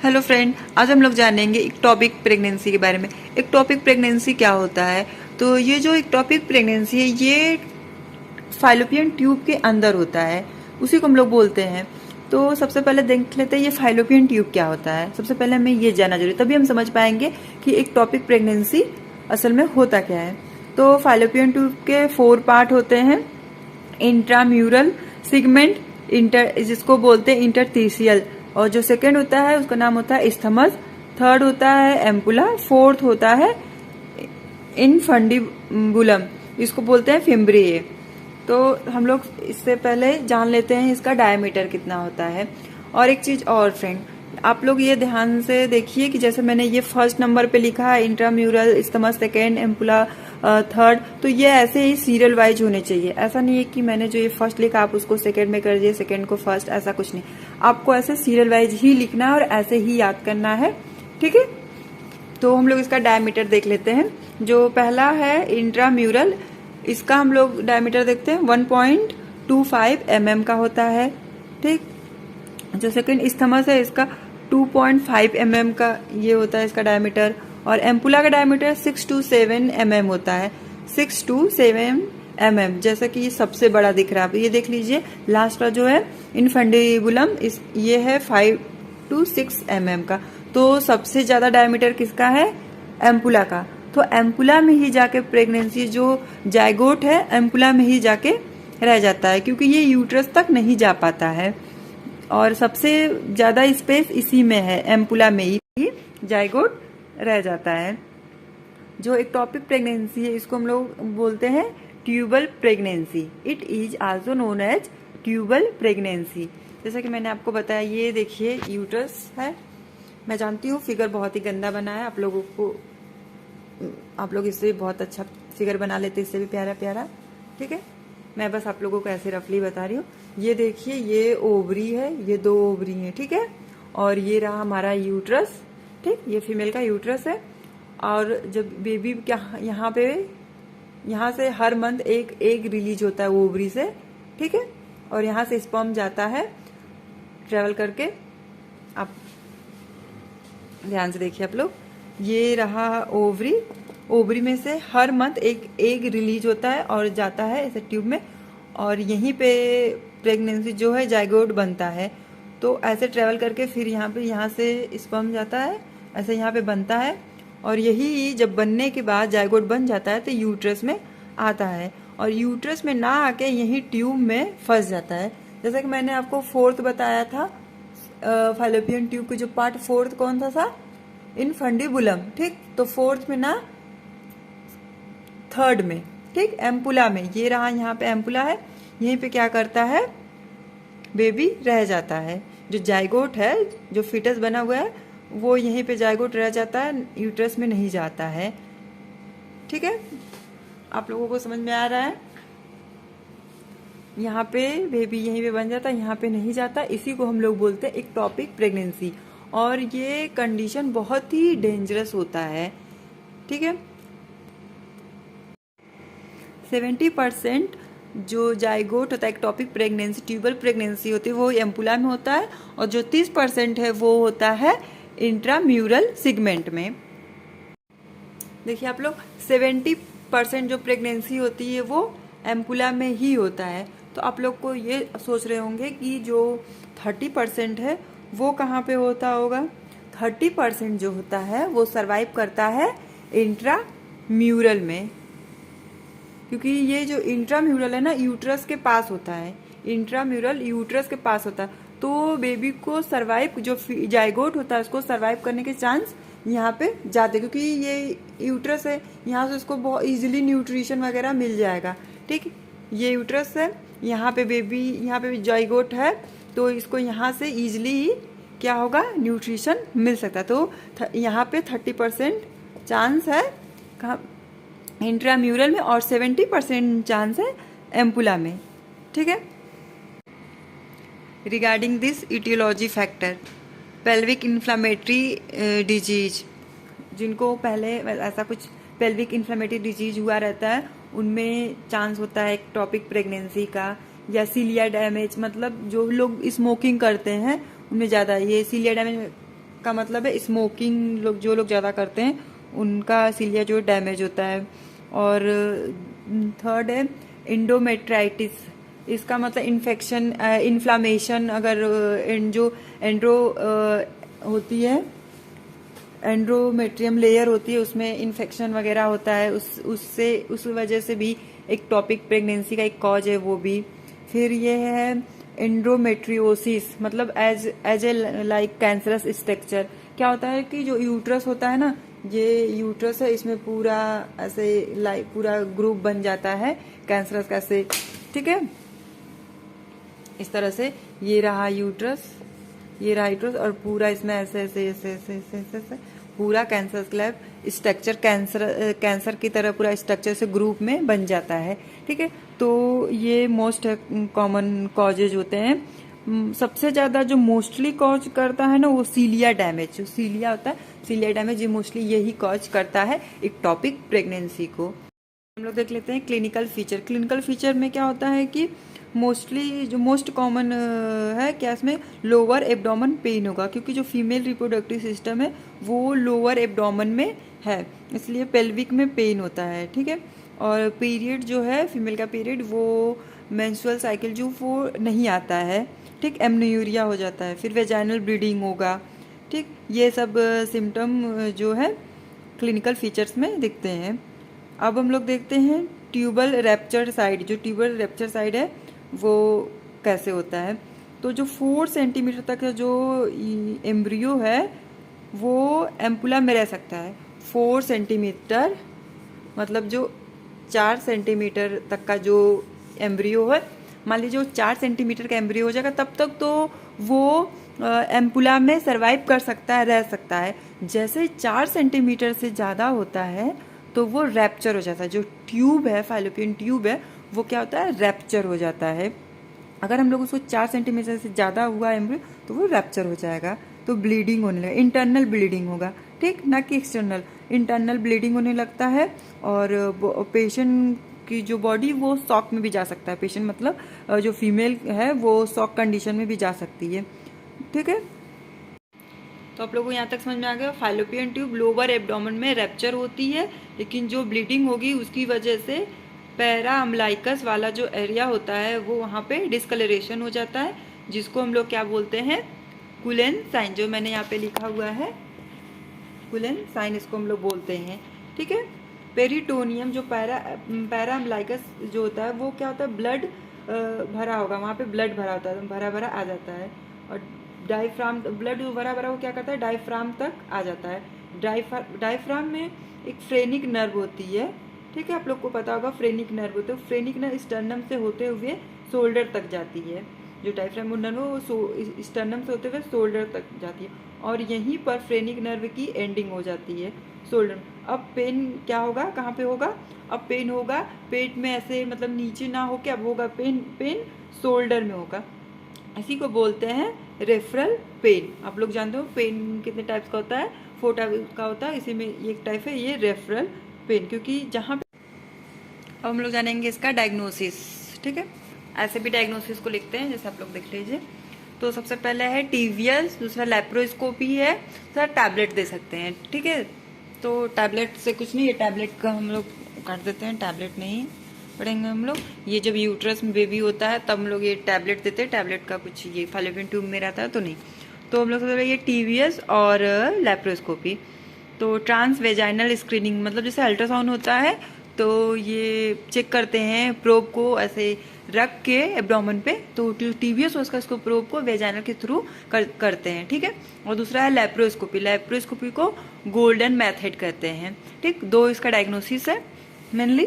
Hello friend, आज हम लोग जानेंगे एक टॉपिक प्रेगनेंसी के बारे में। एक टॉपिक प्रेगनेंसी क्या होता है? तो ये जो एक टॉपिक प्रेगनेंसी है ये फाइलोपियन ट्यूब के अंदर होता है, उसी को हम लोग बोलते हैं। तो सबसे पहले देख लेते हैं ये फाइलोपियन ट्यूब क्या होता है। सबसे पहले हमें ये जानना जरूरी, तभी हम समझ पाएंगे कि एक टॉपिक प्रेगनेंसी असल में होता क्या है। तो फाइलोपियन ट्यूब के 4 पार्ट होते हैं। इंट्राम्यूरल सिगमेंट, जिसको बोलते हैं इंटरथीसियल, और जो सेकंड होता है उसका नाम होता है इस्थमस, थर्ड होता है एम्पुला, फोर्थ होता है इनफंडिबुलम, इसको बोलते हैं फिम्ब्रिए। तो हम लोग इससे पहले जान लेते हैं इसका डायमीटर कितना होता है। और एक चीज और फ्रेंड, आप लोग ये ध्यान से देखिए कि जैसे मैंने ये फर्स्ट नंबर पे लिखा है intramural, isthmus second, ampulla third, तो ये ऐसे ही सीरियल वाइज होने चाहिए। ऐसा नहीं है कि मैंने जो ये फर्स्ट लिखा आप उसको सेकेंड में कर दिए, सेकेंड को फर्स्ट, ऐसा कुछ नहीं। आपको ऐसे सीरियल वाइज ही लिखना है और ऐसे ही याद करना है, ठीक है। तो हम लोग इसका डायमीटर देख लेते हैं। जो पहला है इंट्राम्यूरल, इसका हम लोग डायमीटर देखते हैं 1.25 mm का होता है, ठीक। जो सेकेंड इस्थमस है इसका 2.5 mm का ये होता है इसका डायमीटर, और एम्पुला का डायमीटर 6 to 7 mm होता है, 6 to 7 mm, जैसा कि ये सबसे बड़ा दिख रहा है। आप ये देख लीजिए, लास्ट का जो है इनफंडिबुलम, ये है 5 to 6 mm का। तो सबसे ज्यादा डायमीटर किसका है? एम्पुला का। तो एम्पुला में ही जाके प्रेगनेंसी, जो जायगोट है एम्पुला में ही जाके रह जाता है, क्योंकि ये यूट्रस तक नहीं जा पाता है। और सबसे ज्यादा स्पेस इसी में है, एम्पुला में ही जायगोट रह जाता है। जो एक्टोपिक प्रेगनेंसी है इसको हम लोग बोलते हैं tubal pregnancy. It is also known as tubal pregnancy. जैसा कि मैंने आपको बताया, ये देखिए यूट्रस है। मैं जानती हूँ फिगर बहुत ही गंदा बना है, आप लोग इससे बहुत अच्छा फिगर बना लेते, इससे भी प्यारा प्यारा, ठीक है। मैं बस आप लोगों को ऐसे रफली बता रही हूँ। ये देखिए, ये ओवरी है, ये 2 ओवरी हैं, ठीक है। और ये रहा हमारा यूट्रस, ठीक, ये फीमेल का यूट्रस है। और जब बेबी क्या यहाँ से हर मंथ एक एग रिलीज होता है ओवरी से, ठीक है। और यहाँ से स्पर्म जाता है ट्रेवल करके। आप ध्यान से देखिए आप लोग, ये रहा ओवरी, ओवरी में से हर मंथ एक एग रिलीज होता है और जाता है ऐसे ट्यूब में, और यहीं पे प्रेगनेंसी जो है जायगोट बनता है। तो ऐसे ट्रेवल करके फिर यहाँ से स्पर्म जाता है, ऐसे यहाँ पे बनता है, और यही जब बनने के बाद जायगोट बन जाता है तो यूट्रस में आता है, और यूट्रस में ना आके यही ट्यूब में फंस जाता है। जैसा कि मैंने आपको फोर्थ बताया था, फाइलोपियन ट्यूब के जो पार्ट फोर्थ कौन सा था? इनफंडिबुलम, ठीक। तो फोर्थ में ना, थर्ड में, ठीक, एम्पुला में। ये रहा, यहाँ पे एम्पुला है, यहीं पे क्या करता है, बेबी रह जाता है। जो जायगोट है, जो फीटस बना हुआ है, वो यहीं पे जायगोट रह जाता है, यूट्रस में नहीं जाता है, ठीक है। आप लोगों को समझ में आ रहा है? यहाँ पे बेबी यहीं पे बन जाता है, यहाँ पे नहीं जाता, इसी को हम लोग बोलते हैं एक्टोपिक प्रेगनेंसी। और ये कंडीशन बहुत ही डेंजरस होता है, ठीक है। 70% जो जायगोट होता है एक्टोपिक प्रेगनेंसी, ट्यूबल प्रेगनेंसी होती है, वो एम्पुला में होता है, और जो 30% है वो होता है इंट्राम्यूरल सिगमेंट में। देखिए आप लोग, 70% जो प्रेगनेंसी होती है वो एम्पुला में ही होता है। तो आप लोग को ये सोच रहे होंगे कि जो 30% है वो कहाँ पे होता होगा? 30% जो होता है वो सरवाइव करता है इंट्राम्यूरल में, क्योंकि ये जो इंट्राम्यूरल है ना, यूट्रस के पास होता है। इंट्राम्यूरल यूट्रस के पास होता है, तो बेबी को सरवाइव, जो जायगोट होता है उसको सरवाइव करने के चांस यहाँ पे जाते, क्योंकि ये यूट्रस है, यहाँ से उसको बहुत इजीली न्यूट्रिशन वगैरह मिल जाएगा, ठीक। ये यूट्रस है, यहाँ पे बेबी, यहाँ पे जायगोट है, तो इसको यहाँ से इजीली ही क्या होगा, न्यूट्रिशन मिल सकता है। तो यहाँ पे 30% चांस है कहाँ, इंट्राम्यूरल में, और 70% चांस है एम्पुला में, ठीक है। Regarding this etiology factor, pelvic inflammatory disease, जिनको पहले ऐसा कुछ पेल्विक इन्फ्लामेटरी डिजीज हुआ रहता है, उनमें चांस होता है एक्टोपिक प्रेगनेंसी का। या सीलिया डैमेज, मतलब जो लोग स्मोकिंग करते हैं उनमें ज़्यादा ये सीलिया डैमेज का मतलब है स्मोकिंग, लोग जो लोग ज़्यादा करते हैं उनका सिलिया जो डैमेज होता है। और थर्ड है एंडोमेट्राइटिस, इसका मतलब इन्फेक्शन, इन्फ्लामेशन, अगर जो एंड्रो होती है, एंड्रोमेट्रियम लेयर होती है, उसमें इन्फेक्शन वगैरह होता है, उस वजह से भी एक टॉपिक प्रेगनेंसी का एक कॉज है वो भी। फिर ये है एंड्रोमेट्रियोसिस, मतलब as a like cancerous structure. क्या होता है कि जो यूट्रस होता है ना, ये यूट्रस है, इसमें पूरा ऐसे लाइक पूरा ग्रुप बन जाता है कैंसरस का से, ठीक है, इस तरह से। ये रहा यूट्रस, ये रहा यूट्रस, और पूरा इसमें ऐसे ऐसे ऐसे ऐसे ऐसे ऐसे, ऐसे पूरा कैंसर स्लैब स्ट्रक्चर कैंसर की तरह पूरा स्ट्रक्चर से ग्रुप में बन जाता है, ठीक है। तो ये मोस्ट कॉमन कॉजेज होते हैं। सबसे ज्यादा जो मोस्टली कॉज करता है ना वो सीलिया डैमेज, जो सीलिया होता है, सीलिया डैमेज, ये मोस्टली यही कॉज करता है इक्टोपिक प्रेगनेंसी को। हम लोग देख लेते हैं क्लिनिकल फीचर। क्लिनिकल फीचर में क्या होता है कि मोस्टली जो मोस्ट कॉमन है क्या, इसमें लोअर एब्डोमेन पेन होगा, क्योंकि जो फीमेल रिप्रोडक्टिव सिस्टम है वो लोअर एब्डोमेन में है, इसलिए पेल्विक में पेन होता है, ठीक है। और पीरियड जो है फीमेल का पीरियड, वो मेंस्ट्रुअल साइकिल जो वो नहीं आता है, ठीक, एमन्यूरिया हो जाता है। फिर वेजाइनल ब्लीडिंग होगा, ठीक। ये सब सिम्टम जो है क्लिनिकल फीचर्स में दिखते हैं। अब हम लोग देखते हैं ट्यूबल रैप्चर साइड। जो ट्यूबल रैप्चर साइड है वो कैसे होता है। तो जो 4 सेंटीमीटर तक का जो एम्ब्रियो है वो एम्पुला में रह सकता है। 4 सेंटीमीटर मतलब जो 4 सेंटीमीटर तक का जो एम्ब्रियो है, मान लीजिए जो 4 सेंटीमीटर का एम्ब्रियो हो जाएगा तब तक तो वो एम्पुला में सरवाइव कर सकता है, रह सकता है। जैसे 4 सेंटीमीटर से ज़्यादा होता है तो वो रैप्चर हो जाता है। जो ट्यूब है, फालोपियन ट्यूब है, वो क्या होता है, रैप्चर हो जाता है। अगर हम लोग उसको 4 सेंटीमीटर से ज़्यादा हुआ एम्ब्रियो तो वो रैप्चर हो जाएगा, तो ब्लीडिंग होने लगेगा, इंटरनल ब्लीडिंग होगा, ठीक, ना कि एक्सटर्नल। इंटरनल ब्लीडिंग होने लगता है और पेशेंट की जो बॉडी वो शॉक में भी जा सकता है। पेशेंट मतलब जो फीमेल है वो शॉक कंडीशन में भी जा सकती है, ठीक है। तो आप लोगों को यहाँ तक समझ में आ गया, फालोपियन ट्यूब लोअर एब्डोमेन में रैप्चर होती है, लेकिन जो ब्लीडिंग होगी उसकी वजह से पैरा अम्लाइकस वाला जो एरिया होता है वो वहाँ पे डिस्कलरेशन हो जाता है, जिसको हम लोग क्या बोलते हैं, कुलेन साइन। जो मैंने यहाँ पे लिखा हुआ है कुलेन साइन, इसको हम लोग बोलते हैं, ठीक है। पेरिटोनियम जो पैरा अम्लाइकस जो होता है वो क्या होता है, ब्लड भरा होगा, वहाँ पे ब्लड भरा होता है, भरा भरा आ जाता है। और डायफ्राम, ब्लड जो भरा भरा वो क्या करता है, डायफ्राम तक आ जाता है। डायफ्राम में एक फ्रेनिक नर्व होती है, ठीक है, आप लोग को पता होगा फ्रेनिक नर्व होता है। फ्रेनिक नर्व स्टर्नम से होते हुए शोल्डर तक जाती है। जो डायफ्राम नर्व वो स्टर्नम से होते हुए शोल्डर तक जाती है, और यहीं पर फ्रेनिक नर्व की एंडिंग हो जाती है शोल्डर। अब पेन क्या होगा, कहाँ पे होगा, अब पेन होगा पेट में, ऐसे मतलब नीचे ना होके अब होगा पेन शोल्डर में होगा। इसी को बोलते हैं रेफरल पेन। आप लोग जानते हो पेन कितने टाइप्स का होता है, 4 टाइप का होता है, इसी में एक टाइप है ये रेफरल पेन, क्योंकि जहाँ पे। अब हम लोग जानेंगे इसका डायग्नोसिस, ठीक है। ऐसे भी डायग्नोसिस को लिखते हैं, जैसे आप लोग देख लीजिए। तो सबसे पहले है टीवियस, दूसरा लेप्रोस्कोपी है, दूसरा टैबलेट दे सकते हैं, ठीक है। तो टैबलेट से कुछ नहीं, ये टैबलेट का हम लोग काट देते हैं, टैबलेट नहीं पढ़ेंगे हम लोग। ये जब यूट्रस में बेबी होता है तब हम लोग ये टैबलेट देते हैं, टैबलेट का कुछ ये फालोपियन ट्यूब में रहता है तो नहीं। तो हम लोग सबसे पहले ये टीवीएस और लेप्रोस्कोपी। तो ट्रांस वेजाइनल स्क्रीनिंग, मतलब जैसे अल्ट्रासाउंड होता है तो ये चेक करते हैं प्रोब को ऐसे रख के एब्डोमेन पे, तो टीवीएस उसका इसको प्रोब को वेजाइनल के थ्रू करते हैं, ठीक है। और दूसरा है लेप्रोस्कोपी। लेप्रोस्कोपी को गोल्डन मेथड कहते हैं, ठीक। 2 इसका डायग्नोसिस है मेनली।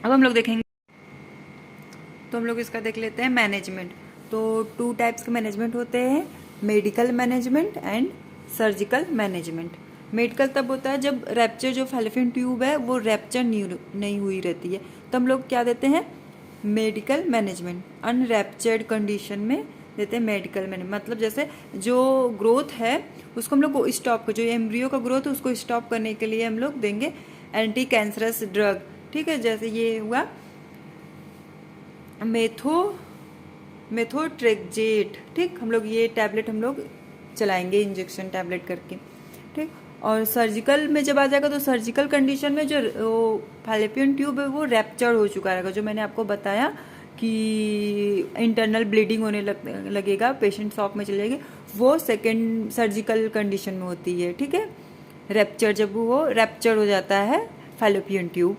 अब हम लोग देखेंगे, तो हम लोग इसका देख लेते हैं मैनेजमेंट। तो 2 टाइप्स के मैनेजमेंट होते हैं, medical management and surgical management. Medical तब होता है जब रैप्चर, जो फालोपियन ट्यूब है वो रैप्चर नहीं हुई रहती है, तो हम लोग क्या देते हैं, मेडिकल मैनेजमेंट। अनरैप्चर्ड कंडीशन में देते हैं मेडिकल मैनेजमेंट, मतलब जैसे जो ग्रोथ है उसको हम लोग स्टॉप, जो एम्ब्रियो का ग्रोथ है उसको स्टॉप करने के लिए हम लोग देंगे एंटी कैंसरस ड्रग, ठीक है। जैसे ये हुआ मेथोट्रेक्जेट, ठीक, हम लोग ये टैबलेट हम लोग चलाएंगे इंजेक्शन टैबलेट करके, ठीक। और सर्जिकल में जब आ जाएगा तो सर्जिकल कंडीशन में जो फैलोपियन ट्यूब है वो रैप्चर हो चुका रहेगा, जो मैंने आपको बताया कि इंटरनल ब्लीडिंग होने लगेगा, पेशेंट शॉक में चले जाएगी, वो सेकेंड सर्जिकल कंडीशन में होती है, ठीक है। रैप्चर, जब वो रैप्चर हो जाता है फैलोपियन ट्यूब,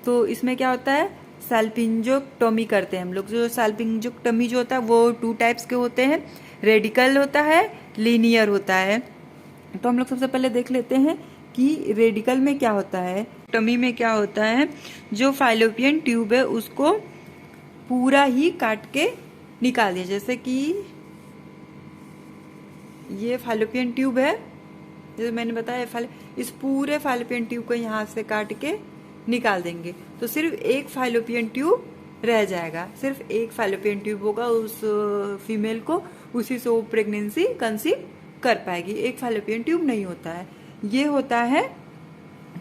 तो इसमें क्या होता है, सैल्पिंजोक्टोमी करते हैं हम लोग। जो सैल्पिंजोक्टोमी जो होता है वो 2 टाइप्स के होते हैं, रेडिकल होता है, लीनियर होता है। तो हम लोग सबसे पहले देख लेते हैं कि रेडिकल में क्या होता है। टमी में क्या होता है, जो फैलोपियन ट्यूब है उसको पूरा ही काट के निकाल दिया, जैसे कि ये फैलोपियन ट्यूब है, जैसे मैंने बताया इस पूरे फैलोपियन ट्यूब को यहाँ से काट के निकाल देंगे, तो सिर्फ एक फैलोपियन ट्यूब रह जाएगा, सिर्फ एक फैलोपियन ट्यूब होगा उस फीमेल को, उसी से वो प्रेगनेंसी कंसीव कर पाएगी। एक फैलोपियन ट्यूब नहीं होता है, ये होता है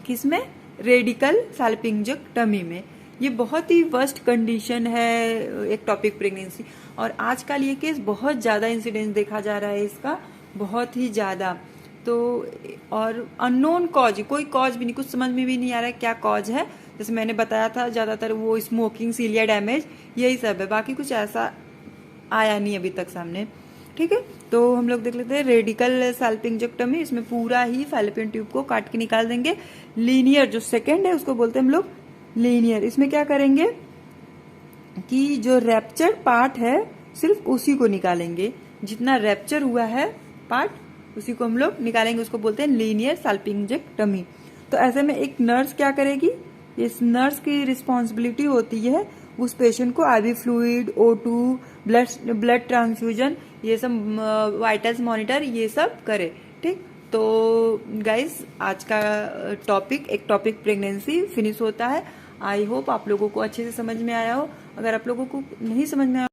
किसमें, रेडिकल सैल्पिंजोक्टमी में। ये बहुत ही वर्स्ट कंडीशन है एक्टोपिक प्रेगनेंसी, और आजकल ये केस बहुत ज्यादा इंसिडेंस देखा जा रहा है इसका, बहुत ही ज्यादा। तो और अननोन कॉज, कोई कॉज भी नहीं, कुछ समझ में भी नहीं आ रहा है क्या कॉज है। जैसे मैंने बताया था ज्यादातर वो स्मोकिंग, सीलिया डैमेज, यही सब है, बाकी कुछ ऐसा आया नहीं अभी तक सामने, ठीक है। तो हम लोग देख लेते हैं रेडिकल सैल्पिंजोक्टमी, इसमें पूरा ही फैलोपियन ट्यूब को काट के निकाल देंगे। लीनियर जो सेकंड है उसको बोलते हैं हम लोग लीनियर। इसमें क्या करेंगे कि जो रैप्चर पार्ट है सिर्फ उसी को निकालेंगे, जितना रैप्चर हुआ है पार्ट उसी को हम लोग निकालेंगे, उसको बोलते हैं लीनियर सैल्पिंजोक्टमी। तो ऐसे में एक नर्स क्या करेगी, इस नर्स की रिस्पॉन्सिबिलिटी होती है उस पेशेंट को IV fluid, O2, blood transfusion, ये सब वाइटल्स मॉनिटर, ये सब करे, ठीक। तो गाइज आज का टॉपिक एक्टोपिक प्रेगनेंसी फिनिश होता है। आई होप आप लोगों को अच्छे से समझ में आया हो। अगर आप लोगों को नहीं समझ में आया